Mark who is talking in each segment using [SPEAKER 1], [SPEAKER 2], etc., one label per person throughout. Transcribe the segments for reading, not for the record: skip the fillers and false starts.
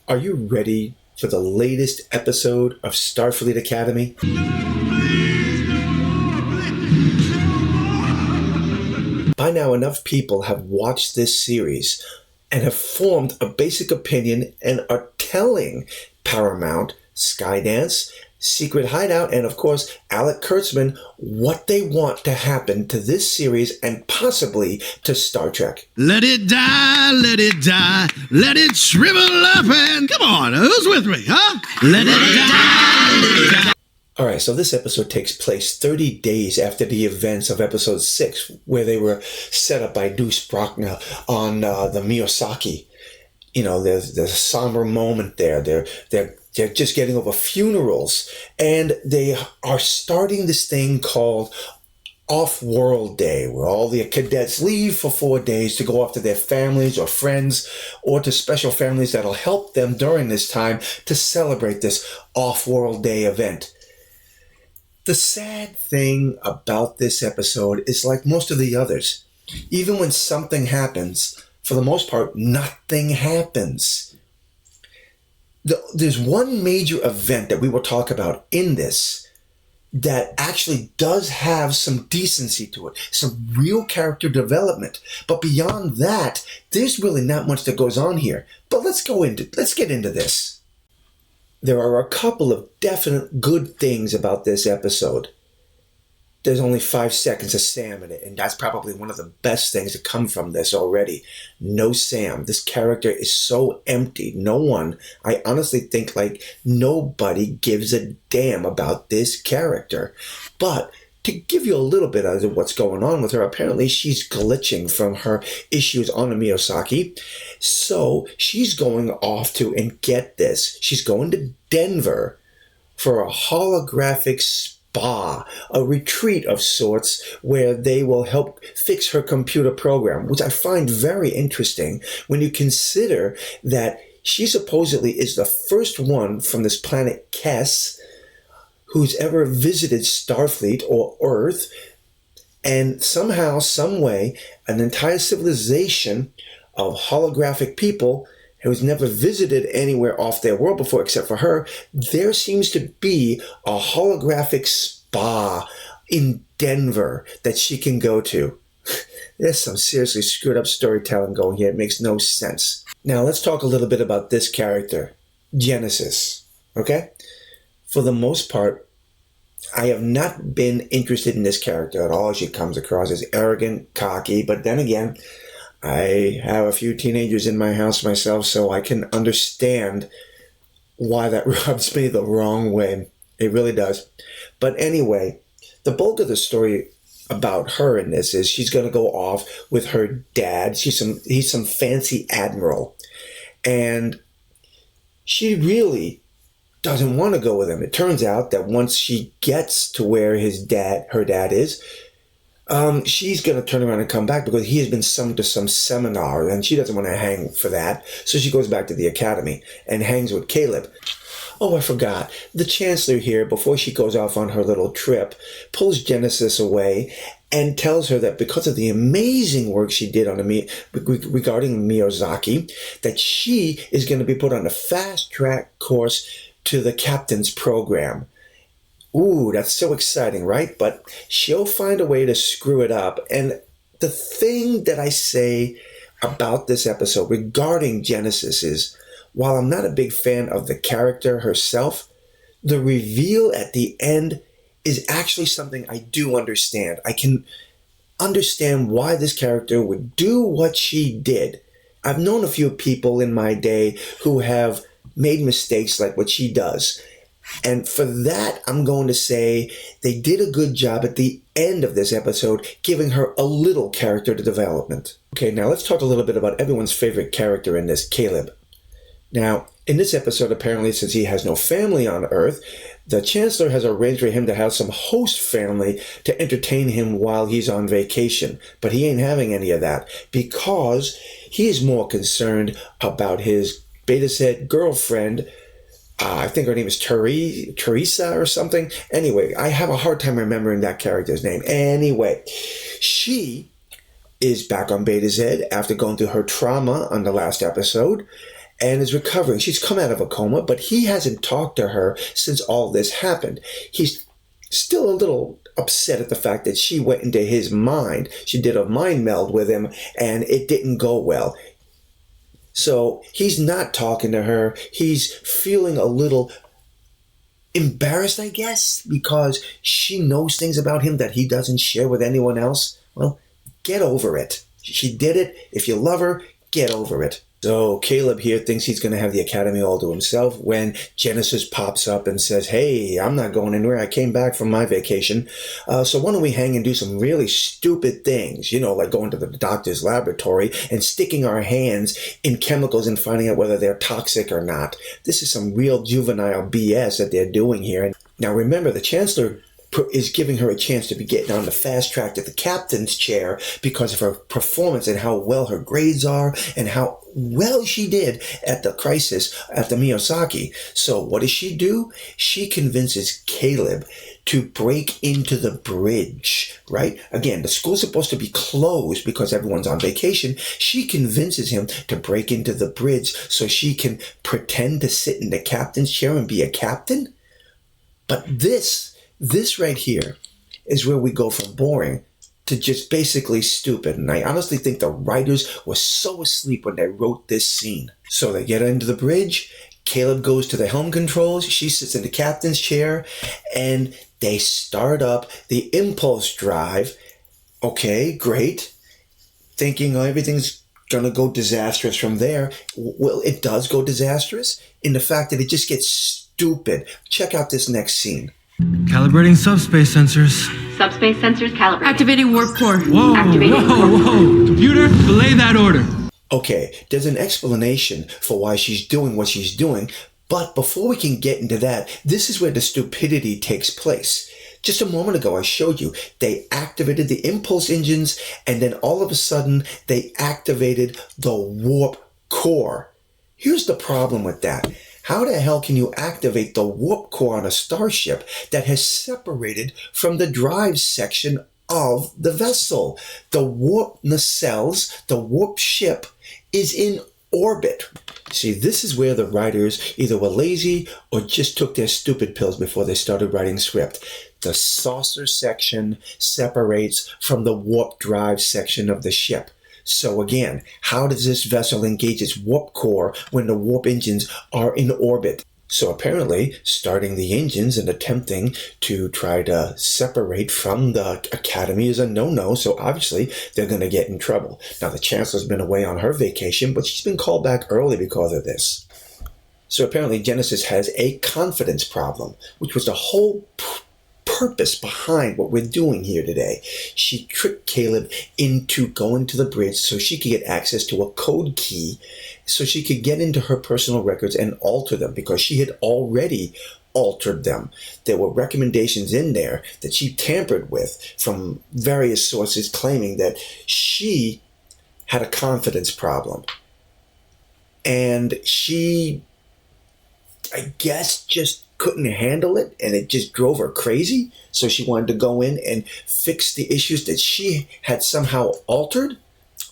[SPEAKER 1] Are you ready for the latest episode of Starfleet Academy? By now, enough people have watched this series and have formed a basic opinion and are telling Paramount, Skydance, Secret Hideout, and of course, Alec Kurtzman what they want to happen to this series and possibly to Star Trek.
[SPEAKER 2] Let it die, let it shrivel up and come on, who's with me, huh? Let it die.
[SPEAKER 1] All right, so this episode takes place 30 days after the events of episode 6, where they were set up by Deuce Brockner on the Miyosaki. You know, there's a somber moment there. They're just getting over funerals, and they are starting this thing called Off-World Day, where all the cadets leave for 4 days to go off to their families or friends or to special families that'll help them during this time to celebrate this Off-World Day event. The sad thing about this episode is, like most of the others, even when something happens, for the most part, nothing happens. There's one major event that we will talk about in this that actually does have some decency to it, some real character development. But beyond that, there's really not much that goes on here. But let's get into this. There are a couple of definite good things about this episode. There's only 5 seconds of Sam in it, and that's probably one of the best things to come from this already. No Sam. This character is so empty. I honestly think like nobody gives a damn about this character. But to give you a little bit of what's going on with her, apparently she's glitching from her issues on the Miyosaki. So she's going off to, and get this, she's going to Denver for a holographic spa, a retreat of sorts where they will help fix her computer program, which I find very interesting when you consider that she supposedly is the first one from this planet Kess who's ever visited Starfleet or Earth, and somehow, some way, an entire civilization of holographic people who's never visited anywhere off their world before except for her, there seems to be a holographic spa in Denver that she can go to. There's some seriously screwed up storytelling going here. It makes no sense. Now let's talk a little bit about this character, Genesis, okay? For the most part, I have not been interested in this character at all. She comes across as arrogant, cocky, but then again, I have a few teenagers in my house myself, so I can understand why that rubs me the wrong way. It really does. But anyway, the bulk of the story about her in this is she's going to go off with her dad. He's some fancy admiral, and she really doesn't want to go with him. It turns out that once she gets to where her dad is, she's going to turn around and come back because he has been summoned to some seminar and she doesn't want to hang for that. So she goes back to the academy and hangs with Caleb. Oh, I forgot. The Chancellor here, before she goes off on her little trip, pulls Genesis away and tells her that because of the amazing work she did on regarding Miyazaki, that she is going to be put on a fast-track course to the captain's program. Ooh, that's so exciting, right? But she'll find a way to screw it up. And the thing that I say about this episode regarding Genesis is, while I'm not a big fan of the character herself, the reveal at the end is actually something I do understand. I can understand why this character would do what she did. I've known a few people in my day who have made mistakes like what she does. And for that, I'm going to say they did a good job at the end of this episode, giving her a little character development. Okay, now let's talk a little bit about everyone's favorite character in this, Caleb. Now, in this episode, apparently, since he has no family on Earth, the Chancellor has arranged for him to have some host family to entertain him while he's on vacation. But he ain't having any of that because he is more concerned about his Beta's girlfriend. I think her name is Teresa or something. Anyway, I have a hard time remembering that character's name. Anyway, she is back on Beta Z after going through her trauma on the last episode. and is recovering. She's come out of a coma, but he hasn't talked to her since all this happened. He's still a little upset at the fact that she went into his mind. She did a mind meld with him, and it didn't go well. So he's not talking to her. He's feeling a little embarrassed, I guess, because she knows things about him that he doesn't share with anyone else. Well, get over it. She did it. If you love her, get over it. So Caleb here thinks he's going to have the academy all to himself when Genesis pops up and says, hey, I'm not going anywhere. I came back from my vacation. So why don't we hang and do some really stupid things, like going to the doctor's laboratory and sticking our hands in chemicals and finding out whether they're toxic or not. This is some real juvenile BS that they're doing here. Now remember, the Chancellor is giving her a chance to be getting on the fast track to the captain's chair because of her performance and how well her grades are and how well she did at the crisis at the Miyazaki. So what does she do? She convinces Caleb to break into the bridge, right? Again, the school's supposed to be closed because everyone's on vacation. She convinces him to break into the bridge so she can pretend to sit in the captain's chair and be a captain. But this right here is where we go from boring to just basically stupid. And I honestly think the writers were so asleep when they wrote this scene. So they get into the bridge. Caleb goes to the helm controls. She sits in the captain's chair. And they start up the impulse drive. Okay, great. Thinking everything's going to go disastrous from there. Well, it does go disastrous in the fact that it just gets stupid. Check out this next scene.
[SPEAKER 3] Calibrating subspace sensors.
[SPEAKER 4] Subspace sensors calibrated.
[SPEAKER 5] Activating warp core.
[SPEAKER 3] Whoa. Computer, belay that order.
[SPEAKER 1] Okay, there's an explanation for why she's doing what she's doing, but before we can get into that, this is where the stupidity takes place. Just a moment ago, I showed you they activated the impulse engines, and then all of a sudden, they activated the warp core. Here's the problem with that. How the hell can you activate the warp core on a starship that has separated from the drive section of the vessel? The warp nacelles, the warp ship, is in orbit. See, this is where the writers either were lazy or just took their stupid pills before they started writing script. The saucer section separates from the warp drive section of the ship. So again, how does this vessel engage its warp core when the warp engines are in orbit? So apparently, starting the engines and attempting to try to separate from the Academy is a no-no, so obviously they're going to get in trouble. Now, the Chancellor's been away on her vacation, but she's been called back early because of this. So apparently Genesis has a confidence problem, which was the whole purpose behind what we're doing here today. She tricked Caleb into going to the bridge so she could get access to a code key so she could get into her personal records and alter them because she had already altered them. There were recommendations in there that she tampered with from various sources claiming that she had a confidence problem. And she, I guess, just couldn't handle it, and it just drove her crazy. So she wanted to go in and fix the issues that she had somehow altered.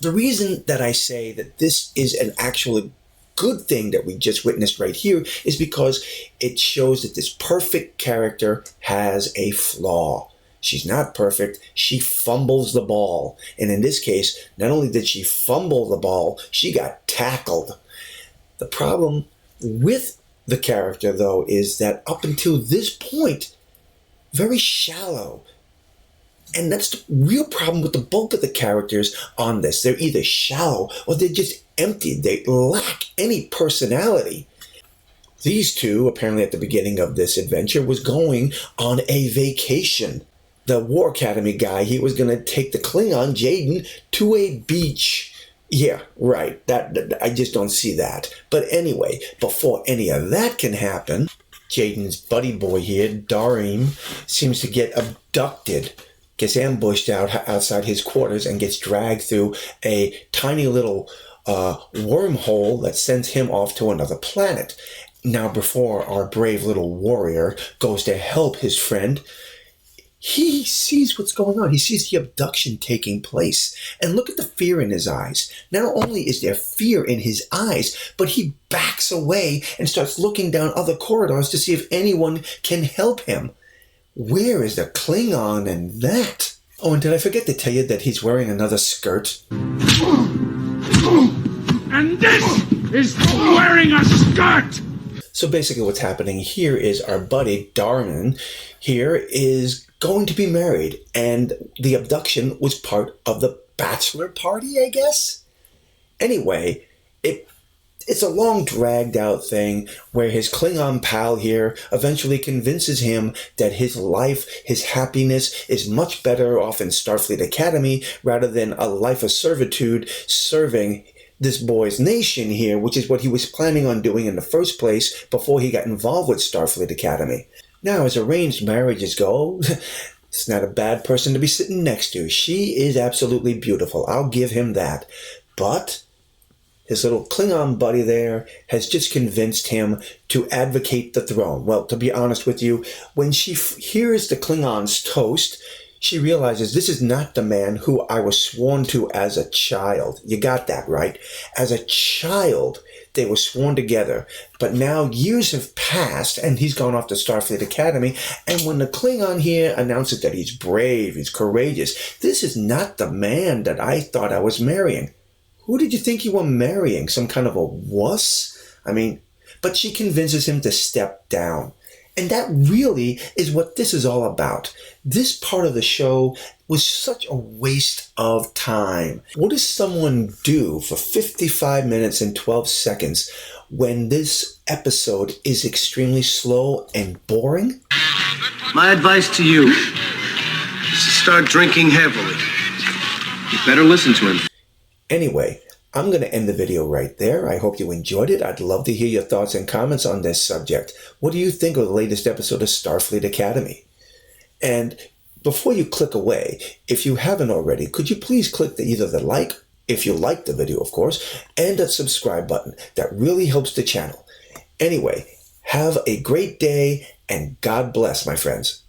[SPEAKER 1] The reason that I say that this is an actually good thing that we just witnessed right here is because it shows that this perfect character has a flaw. She's not perfect. She fumbles the ball. And in this case, not only did she fumble the ball, she got tackled. The problem with the character, though, is that up until this point, very shallow. And that's the real problem with the bulk of the characters on this. They're either shallow or they're just empty. They lack any personality. These two, apparently at the beginning of this adventure, was going on a vacation. The War Academy guy, he was going to take the Klingon, Jaden, to a beach. Yeah, right. That I just don't see that. But anyway, before any of that can happen, Jaden's buddy boy here, Darim, seems to get abducted, gets ambushed outside his quarters and gets dragged through a tiny little wormhole that sends him off to another planet. Now, before our brave little warrior goes to help his friend, he sees what's going on. He sees the abduction taking place. And look at the fear in his eyes. Not only is there fear in his eyes, but he backs away and starts looking down other corridors to see if anyone can help him. Where is the Klingon in that? Oh, and did I forget to tell you that he's wearing another skirt?
[SPEAKER 2] And this is wearing a skirt!
[SPEAKER 1] So basically what's happening here is our buddy Darman here is going to be married, and the abduction was part of the bachelor party, I guess? Anyway, it's a long dragged out thing where his Klingon pal here eventually convinces him that his life, his happiness is much better off in Starfleet Academy rather than a life of servitude serving this boy's nation here, which is what he was planning on doing in the first place before he got involved with Starfleet Academy. Now, as arranged marriages go, it's not a bad person to be sitting next to. She is absolutely beautiful. I'll give him that. But his little Klingon buddy there has just convinced him to advocate the throne. Well, to be honest with you, when she hears the Klingons' toast, she realizes this is not the man who I was sworn to as a child. You got that, right? As a child, they were sworn together. But now years have passed, and he's gone off to Starfleet Academy. And when the Klingon here announces that he's brave, he's courageous, this is not the man that I thought I was marrying. Who did you think you were marrying? Some kind of a wuss? But she convinces him to step down. And that really is what this is all about. This part of the show was such a waste of time. What does someone do for 55 minutes and 12 seconds when this episode is extremely slow and boring?
[SPEAKER 4] My advice to you is to start drinking heavily. You better listen to him.
[SPEAKER 1] Anyway, I'm going to end the video right there. I hope you enjoyed it. I'd love to hear your thoughts and comments on this subject. What do you think of the latest episode of Starfleet Academy? And before you click away, if you haven't already, could you please click either the like, if you like the video, of course, and the subscribe button. That really helps the channel. Anyway, have a great day, and God bless, my friends.